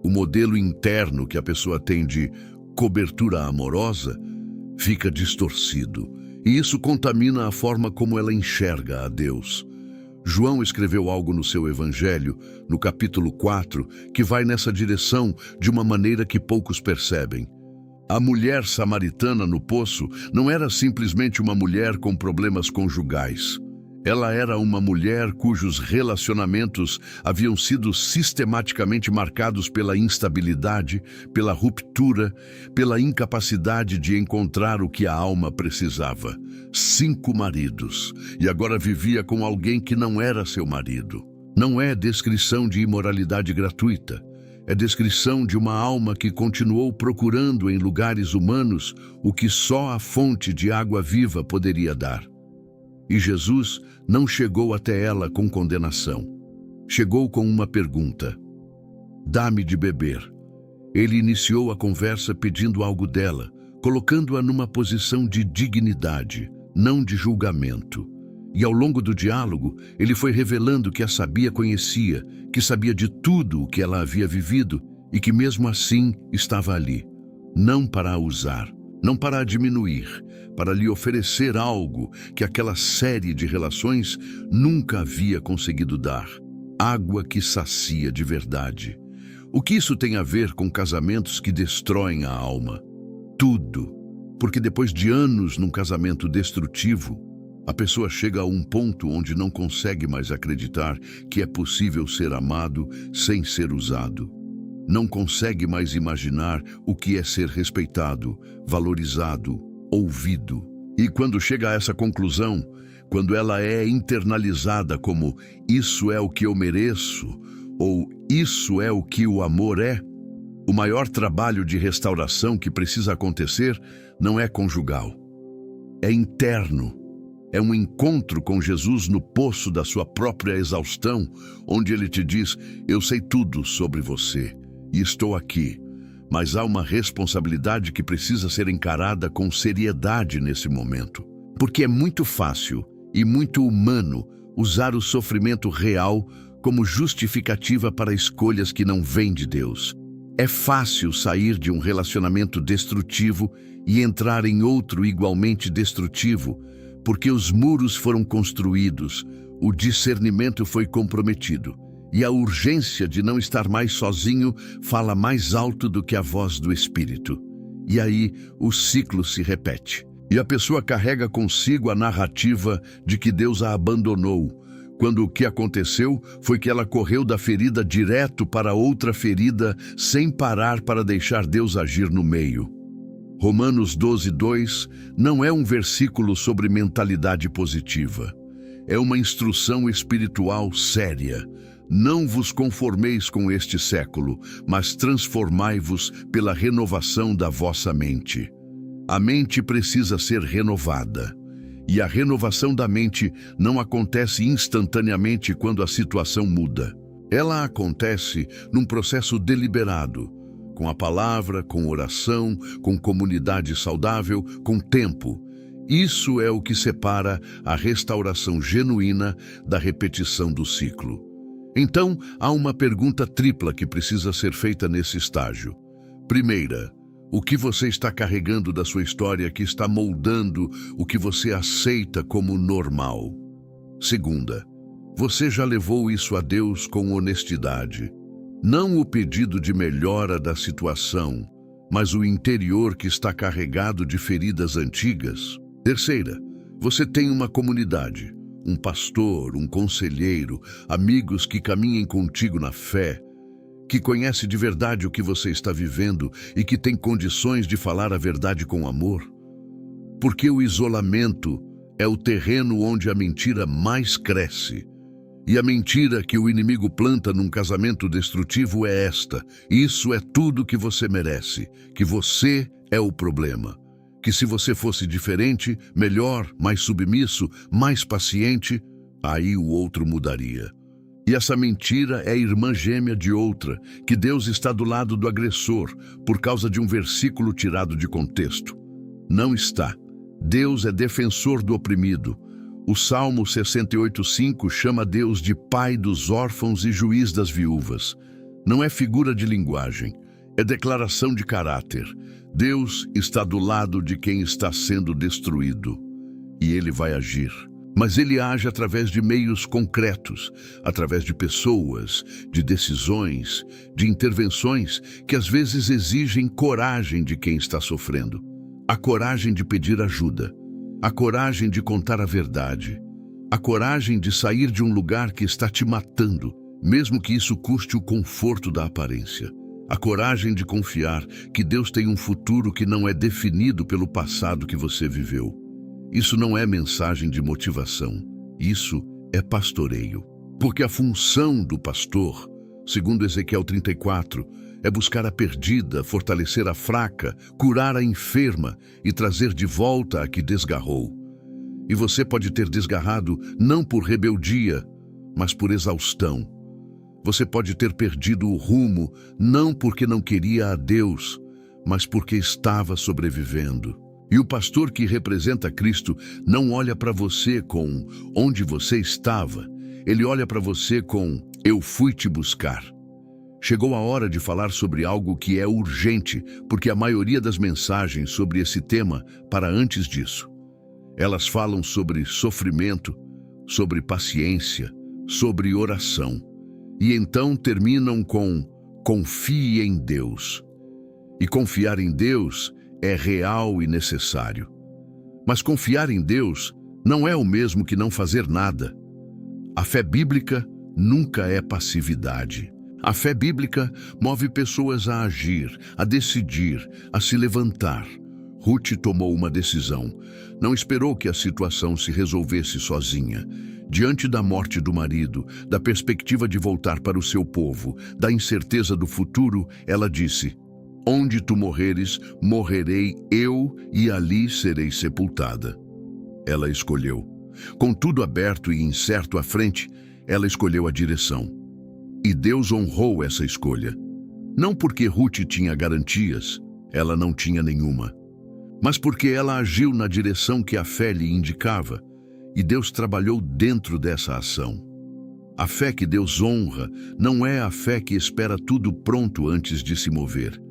o modelo interno que a pessoa tem de cobertura amorosa fica distorcido. E isso contamina a forma como ela enxerga a Deus. João escreveu algo no seu Evangelho, no capítulo 4, que vai nessa direção de uma maneira que poucos percebem. A mulher samaritana no poço não era simplesmente uma mulher com problemas conjugais. Ela era uma mulher cujos relacionamentos haviam sido sistematicamente marcados pela instabilidade, pela ruptura, pela incapacidade de encontrar o que a alma precisava. 5 maridos, e agora vivia com alguém que não era seu marido. Não é descrição de imoralidade gratuita. É descrição de uma alma que continuou procurando em lugares humanos o que só a fonte de água viva poderia dar. E Jesus não chegou até ela com condenação. Chegou com uma pergunta: dá-me de beber. Ele iniciou a conversa pedindo algo dela, colocando-a numa posição de dignidade, não de julgamento. E ao longo do diálogo, ele foi revelando que a conhecia, que sabia de tudo o que ela havia vivido e que mesmo assim estava ali, não para a usar, não para a diminuir, para lhe oferecer algo que aquela série de relações nunca havia conseguido dar: água que sacia de verdade. O que isso tem a ver com casamentos que destroem a alma? Tudo, porque depois de anos num casamento destrutivo, a pessoa chega a um ponto onde não consegue mais acreditar que é possível ser amado sem ser usado. Não consegue mais imaginar o que é ser respeitado, valorizado, ouvido. E quando chega a essa conclusão, quando ela é internalizada como "isso é o que eu mereço" ou "isso é o que o amor é", o maior trabalho de restauração que precisa acontecer não é conjugal. É interno. É um encontro com Jesus no poço da sua própria exaustão, onde ele te diz: eu sei tudo sobre você e estou aqui, mas há uma responsabilidade que precisa ser encarada com seriedade nesse momento. Porque é muito fácil e muito humano usar o sofrimento real como justificativa para escolhas que não vêm de Deus. É fácil sair de um relacionamento destrutivo e entrar em outro igualmente destrutivo, porque os muros foram construídos, o discernimento foi comprometido, e a urgência de não estar mais sozinho fala mais alto do que a voz do Espírito. E aí o ciclo se repete. E a pessoa carrega consigo a narrativa de que Deus a abandonou, quando o que aconteceu foi que ela correu da ferida direto para outra ferida, sem parar para deixar Deus agir no meio. Romanos 12:2 não é um versículo sobre mentalidade positiva. É uma instrução espiritual séria. Não vos conformeis com este século, mas transformai-vos pela renovação da vossa mente. A mente precisa ser renovada. E a renovação da mente não acontece instantaneamente quando a situação muda. Ela acontece num processo deliberado, com a palavra, com oração, com comunidade saudável, com tempo. Isso é o que separa a restauração genuína da repetição do ciclo. Então, há uma pergunta tripla que precisa ser feita nesse estágio. Primeira, o que você está carregando da sua história que está moldando o que você aceita como normal? Segunda, você já levou isso a Deus com honestidade? Não o pedido de melhora da situação, mas o interior que está carregado de feridas antigas? Terceira, você tem uma comunidade, um pastor, um conselheiro, amigos que caminhem contigo na fé, que conhece de verdade o que você está vivendo e que tem condições de falar a verdade com amor? Porque o isolamento é o terreno onde a mentira mais cresce. E a mentira que o inimigo planta num casamento destrutivo é esta: isso é tudo que você merece, que você é o problema, que se você fosse diferente, melhor, mais submisso, mais paciente, aí o outro mudaria. E essa mentira é irmã gêmea de outra, que Deus está do lado do agressor, por causa de um versículo tirado de contexto. Não está. Deus é defensor do oprimido. O Salmo 68:5 chama Deus de Pai dos órfãos e Juiz das viúvas. Não é figura de linguagem, é declaração de caráter. Deus está do lado de quem está sendo destruído, e Ele vai agir. Mas Ele age através de meios concretos, através de pessoas, de decisões, de intervenções que às vezes exigem coragem de quem está sofrendo. A coragem de pedir ajuda, a coragem de contar a verdade, a coragem de sair de um lugar que está te matando, mesmo que isso custe o conforto da aparência. A coragem de confiar que Deus tem um futuro que não é definido pelo passado que você viveu. Isso não é mensagem de motivação, isso é pastoreio. Porque a função do pastor segundo Ezequiel 34, é buscar a perdida, fortalecer a fraca, curar a enferma e trazer de volta a que desgarrou. E você pode ter desgarrado não por rebeldia, mas por exaustão. Você pode ter perdido o rumo não porque não queria a Deus, mas porque estava sobrevivendo. E o pastor que representa Cristo não olha para você com onde você estava. Ele olha para você com eu fui te buscar. Chegou a hora de falar sobre algo que é urgente, porque a maioria das mensagens sobre esse tema para antes disso. Elas falam sobre sofrimento, sobre paciência, sobre oração. E então terminam com confie em Deus. E confiar em Deus é real e necessário. Mas confiar em Deus não é o mesmo que não fazer nada. A fé bíblica nunca é passividade. A fé bíblica move pessoas a agir, a decidir, a se levantar. Ruth tomou uma decisão. Não esperou que a situação se resolvesse sozinha. Diante da morte do marido, da perspectiva de voltar para o seu povo, da incerteza do futuro, ela disse: onde tu morreres, morrerei eu e ali serei sepultada. Ela escolheu. Com tudo aberto e incerto à frente, ela escolheu a direção. E Deus honrou essa escolha. Não porque Ruth tinha garantias, ela não tinha nenhuma, mas porque ela agiu na direção que a fé lhe indicava, e Deus trabalhou dentro dessa ação. A fé que Deus honra não é a fé que espera tudo pronto antes de se mover.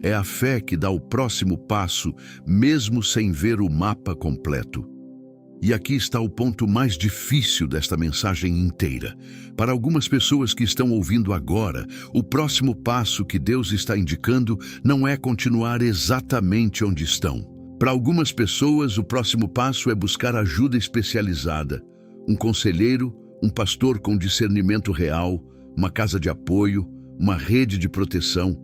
É a fé que dá o próximo passo, mesmo sem ver o mapa completo. E aqui está o ponto mais difícil desta mensagem inteira. Para algumas pessoas que estão ouvindo agora, o próximo passo que Deus está indicando não é continuar exatamente onde estão. Para algumas pessoas, o próximo passo é buscar ajuda especializada, um conselheiro, um pastor com discernimento real, uma casa de apoio, uma rede de proteção.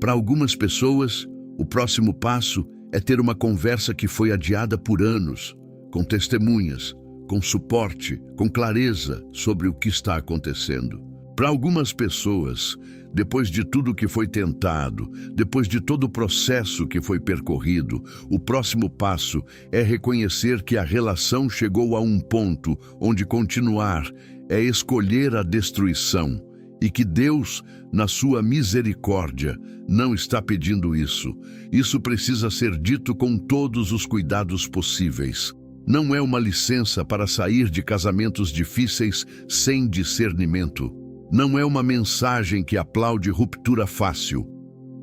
Para algumas pessoas, o próximo passo é ter uma conversa que foi adiada por anos, com testemunhas, com suporte, com clareza sobre o que está acontecendo. Para algumas pessoas, depois de tudo que foi tentado, depois de todo o processo que foi percorrido, o próximo passo é reconhecer que a relação chegou a um ponto onde continuar é escolher a destruição e que Deus, na sua misericórdia, não está pedindo isso. Isso precisa ser dito com todos os cuidados possíveis. Não é uma licença para sair de casamentos difíceis sem discernimento. Não é uma mensagem que aplaude ruptura fácil.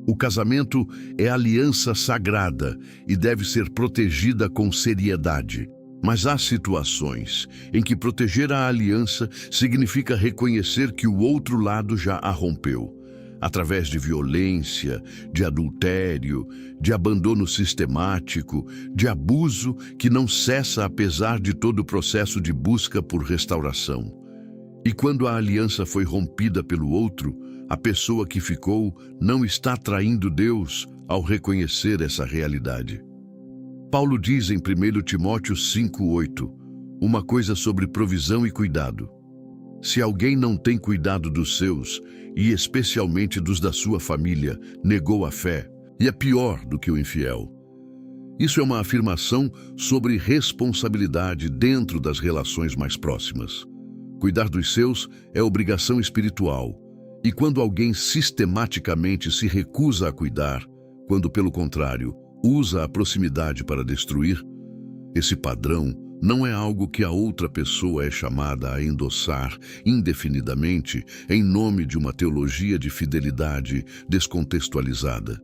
O casamento é aliança sagrada e deve ser protegida com seriedade. Mas há situações em que proteger a aliança significa reconhecer que o outro lado já a rompeu. Através de violência, de adultério, de abandono sistemático, de abuso que não cessa apesar de todo o processo de busca por restauração. E quando a aliança foi rompida pelo outro, a pessoa que ficou não está traindo Deus ao reconhecer essa realidade. Paulo diz em 1 Timóteo 5:8, uma coisa sobre provisão e cuidado. Se alguém não tem cuidado dos seus, e especialmente dos da sua família, negou a fé, e é pior do que o infiel. Isso é uma afirmação sobre responsabilidade dentro das relações mais próximas. Cuidar dos seus é obrigação espiritual, e quando alguém sistematicamente se recusa a cuidar, quando pelo contrário, usa a proximidade para destruir, esse padrão não é algo que a outra pessoa é chamada a endossar indefinidamente em nome de uma teologia de fidelidade descontextualizada.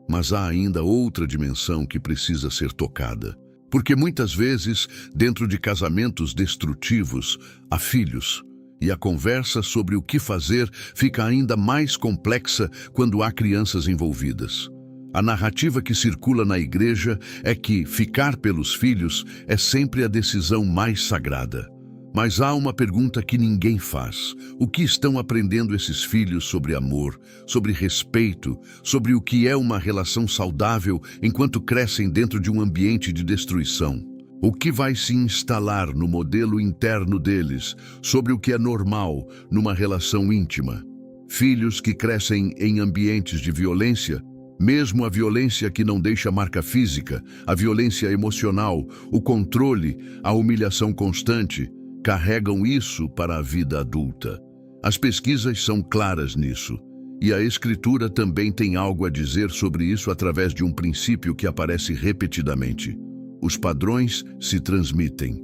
Mas há ainda outra dimensão que precisa ser tocada. Porque muitas vezes, dentro de casamentos destrutivos, há filhos. E a conversa sobre o que fazer fica ainda mais complexa quando há crianças envolvidas. A narrativa que circula na igreja é que ficar pelos filhos é sempre a decisão mais sagrada. Mas há uma pergunta que ninguém faz. O que estão aprendendo esses filhos sobre amor, sobre respeito, sobre o que é uma relação saudável enquanto crescem dentro de um ambiente de destruição? O que vai se instalar no modelo interno deles sobre o que é normal numa relação íntima? filhos que crescem em ambientes de violência, mesmo a violência que não deixa marca física, a violência emocional, o controle, a humilhação constante, carregam isso para a vida adulta. As pesquisas são claras nisso, e a Escritura também tem algo a dizer sobre isso através de um princípio que aparece repetidamente. Os padrões se transmitem,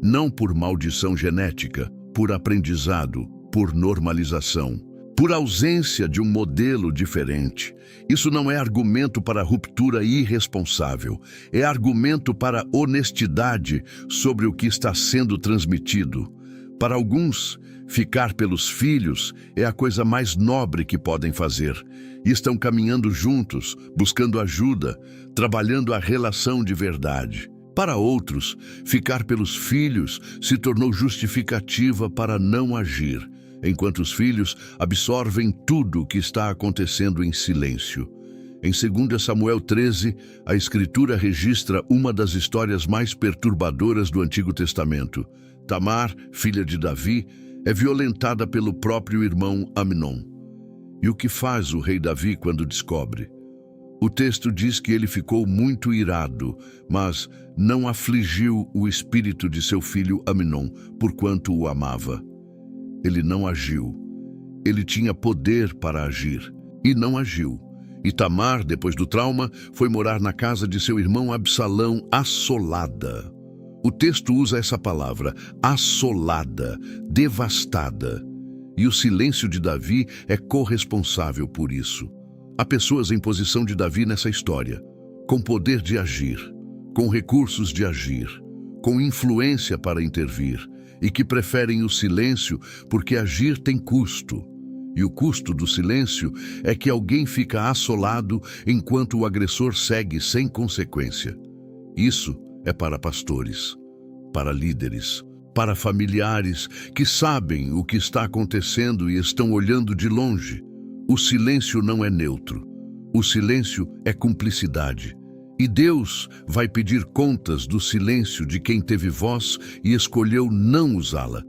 não por maldição genética, por aprendizado, por normalização, por ausência de um modelo diferente. Isso não é argumento para ruptura irresponsável, é argumento para honestidade sobre o que está sendo transmitido. Para alguns, ficar pelos filhos é a coisa mais nobre que podem fazer. E estão caminhando juntos, buscando ajuda, trabalhando a relação de verdade. Para outros, ficar pelos filhos se tornou justificativa para não agir, enquanto os filhos absorvem tudo o que está acontecendo em silêncio. Em 2 Samuel 13, a Escritura registra uma das histórias mais perturbadoras do Antigo Testamento. Tamar, filha de Davi, é violentada pelo próprio irmão Amnon. E o que faz o rei Davi quando descobre? O texto diz que ele ficou muito irado, mas não afligiu o espírito de seu filho Amnon, porquanto o amava. Ele não agiu. Ele tinha poder para agir, e não agiu. E Tamar, depois do trauma, foi morar na casa de seu irmão Absalão, assolada. O texto usa essa palavra, assolada, devastada. E o silêncio de Davi é corresponsável por isso. Há pessoas em posição de Davi nessa história, com poder de agir, com recursos de agir, com influência para intervir, e que preferem o silêncio porque agir tem custo. E o custo do silêncio é que alguém fica assolado enquanto o agressor segue sem consequência. Isso é para pastores, para líderes, para familiares que sabem o que está acontecendo e estão olhando de longe. O silêncio não é neutro. O silêncio é cumplicidade. E Deus vai pedir contas do silêncio de quem teve voz e escolheu não usá-la.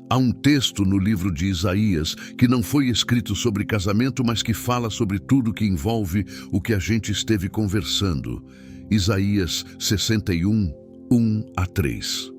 Há um texto no livro de Isaías que não foi escrito sobre casamento, mas que fala sobre tudo que envolve o que a gente esteve conversando. Isaías 61, 1-3.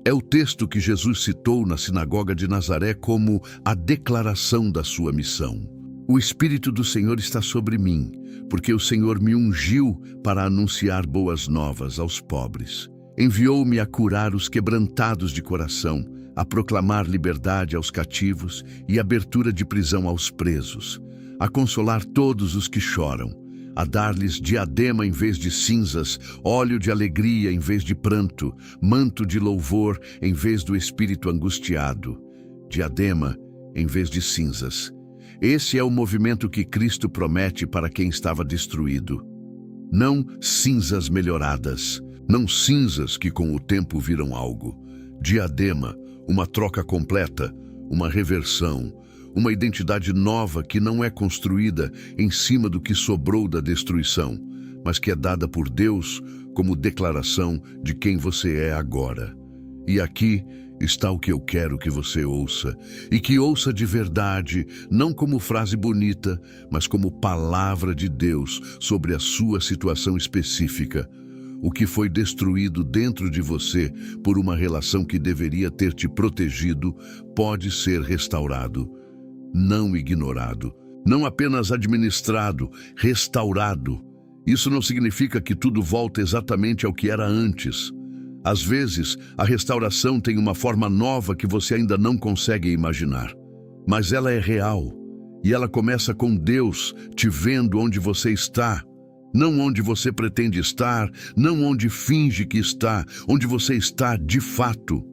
É o texto que Jesus citou na sinagoga de Nazaré como a declaração da sua missão. O Espírito do Senhor está sobre mim, porque o Senhor me ungiu para anunciar boas novas aos pobres. Enviou-me a curar os quebrantados de coração, a proclamar liberdade aos cativos e abertura de prisão aos presos, a consolar todos os que choram, a dar-lhes diadema em vez de cinzas, óleo de alegria em vez de pranto, manto de louvor em vez do espírito angustiado, diadema em vez de cinzas. Esse é o movimento que Cristo promete para quem estava destruído. Não cinzas melhoradas, não cinzas que com o tempo viram algo. Diadema, uma troca completa, uma reversão, uma identidade nova que não é construída em cima do que sobrou da destruição, mas que é dada por Deus como declaração de quem você é agora. E aqui está o que eu quero que você ouça, e que ouça de verdade, não como frase bonita, mas como palavra de Deus sobre a sua situação específica. O que foi destruído dentro de você por uma relação que deveria ter te protegido pode ser restaurado, não ignorado, não apenas administrado, restaurado. Isso não significa que tudo volta exatamente ao que era antes. Às vezes, a restauração tem uma forma nova que você ainda não consegue imaginar. Mas ela é real. E ela começa com Deus te vendo onde você está. Não onde você pretende estar, não onde finge que está, onde você está de fato.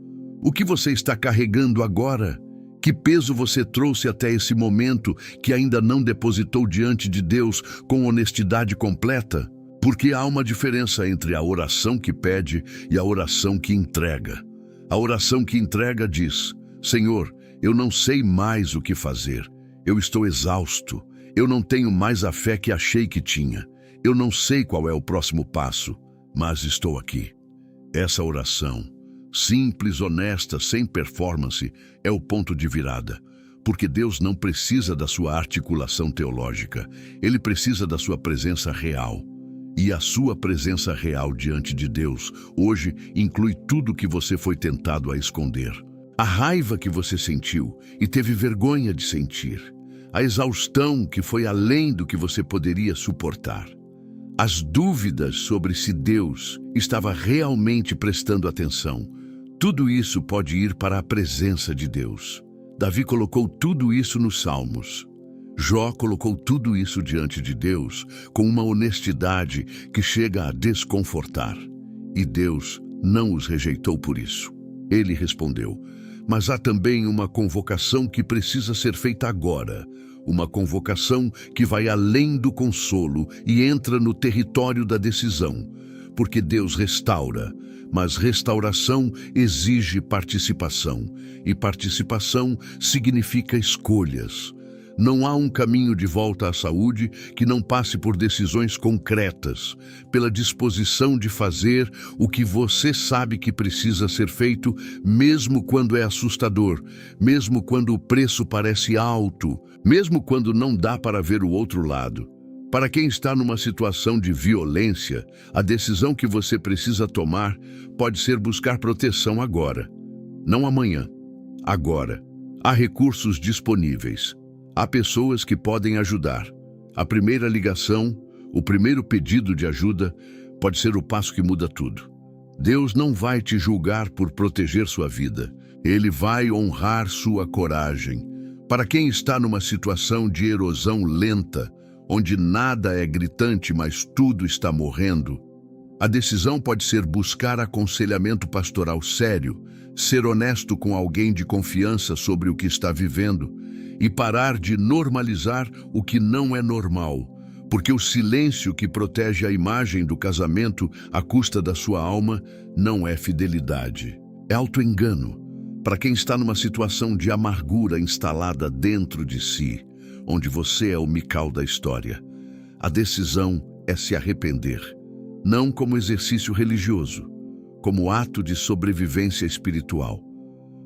O que você está carregando agora? Que peso você trouxe até esse momento que ainda não depositou diante de Deus com honestidade completa? Porque há uma diferença entre a oração que pede e a oração que entrega. A oração que entrega diz: Senhor, eu não sei mais o que fazer. Eu estou exausto. Eu não tenho mais a fé que achei que tinha. Eu não sei qual é o próximo passo, mas estou aqui. Essa oração, simples, honesta, sem performance, é o ponto de virada. Porque Deus não precisa da sua articulação teológica, Ele precisa da sua presença real. E a sua presença real diante de Deus hoje inclui tudo que você foi tentado a esconder. A raiva que você sentiu e teve vergonha de sentir. A exaustão que foi além do que você poderia suportar. As dúvidas sobre se Deus estava realmente prestando atenção. Tudo isso pode ir para a presença de Deus. Davi colocou tudo isso nos Salmos. Jó colocou tudo isso diante de Deus com uma honestidade que chega a desconfortar. E Deus não os rejeitou por isso. Ele respondeu: mas há também uma convocação que precisa ser feita agora. Uma convocação que vai além do consolo e entra no território da decisão. Porque Deus restaura, mas restauração exige participação. E participação significa escolhas. Não há um caminho de volta à saúde que não passe por decisões concretas, pela disposição de fazer o que você sabe que precisa ser feito, mesmo quando é assustador, mesmo quando o preço parece alto, mesmo quando não dá para ver o outro lado. Para quem está numa situação de violência, a decisão que você precisa tomar pode ser buscar proteção agora, não amanhã, agora. Há recursos disponíveis. Há pessoas que podem ajudar. A primeira ligação, o primeiro pedido de ajuda, pode ser o passo que muda tudo. Deus não vai te julgar por proteger sua vida. Ele vai honrar sua coragem. Para quem está numa situação de erosão lenta, onde nada é gritante, mas tudo está morrendo, a decisão pode ser buscar aconselhamento pastoral sério, ser honesto com alguém de confiança sobre o que está vivendo, e parar de normalizar o que não é normal, porque o silêncio que protege a imagem do casamento à custa da sua alma não é fidelidade, é autoengano. Para quem está numa situação de amargura instalada dentro de si, onde você é o Mical da história, a decisão é se arrepender, não como exercício religioso, como ato de sobrevivência espiritual,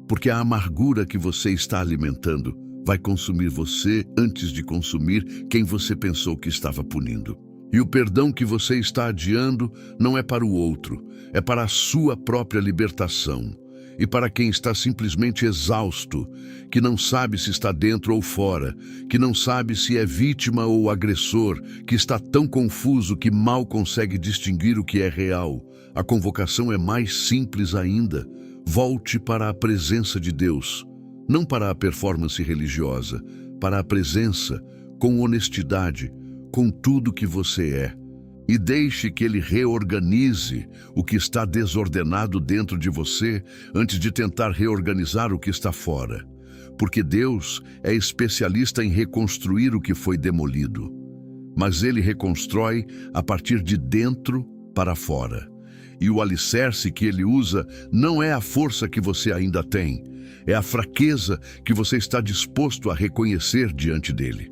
porque a amargura que você está alimentando vai consumir você antes de consumir quem você pensou que estava punindo. E o perdão que você está adiando não é para o outro, é para a sua própria libertação. E para quem está simplesmente exausto, que não sabe se está dentro ou fora, que não sabe se é vítima ou agressor, que está tão confuso que mal consegue distinguir o que é real, a convocação é mais simples ainda. Volte para a presença de Deus. Não para a performance religiosa, para a presença, com honestidade, com tudo que você é. E deixe que Ele reorganize o que está desordenado dentro de você antes de tentar reorganizar o que está fora. Porque Deus é especialista em reconstruir o que foi demolido. Mas Ele reconstrói a partir de dentro para fora. E o alicerce que Ele usa não é a força que você ainda tem, é a fraqueza que você está disposto a reconhecer diante dele.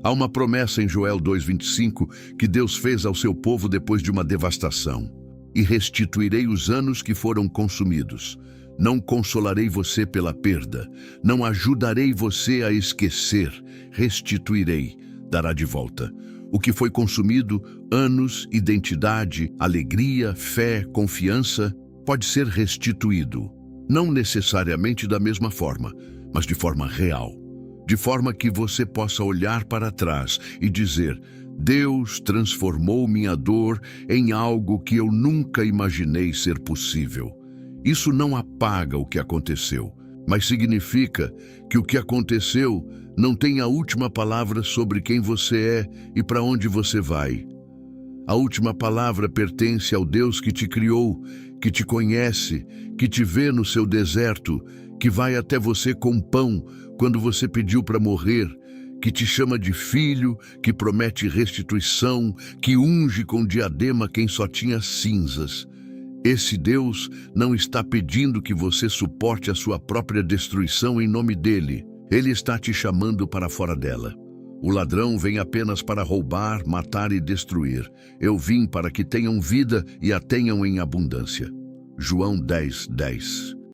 Há uma promessa em Joel 2:25 que Deus fez ao seu povo depois de uma devastação. E restituirei os anos que foram consumidos. Não consolarei você pela perda. Não ajudarei você a esquecer. Restituirei, dará de volta. O que foi consumido, anos, identidade, alegria, fé, confiança, pode ser restituído. Não necessariamente da mesma forma, mas de forma real. De forma que você possa olhar para trás e dizer: Deus transformou minha dor em algo que eu nunca imaginei ser possível. Isso não apaga o que aconteceu, mas significa que o que aconteceu não tem a última palavra sobre quem você é e para onde você vai. A última palavra pertence ao Deus que te criou, que te conhece, que te vê no seu deserto, que vai até você com pão quando você pediu para morrer, que te chama de filho, que promete restituição, que unge com diadema quem só tinha cinzas. Esse Deus não está pedindo que você suporte a sua própria destruição em nome dele. Ele está te chamando para fora dela. O ladrão vem apenas para roubar, matar e destruir. Eu vim para que tenham vida e a tenham em abundância. João 10:10.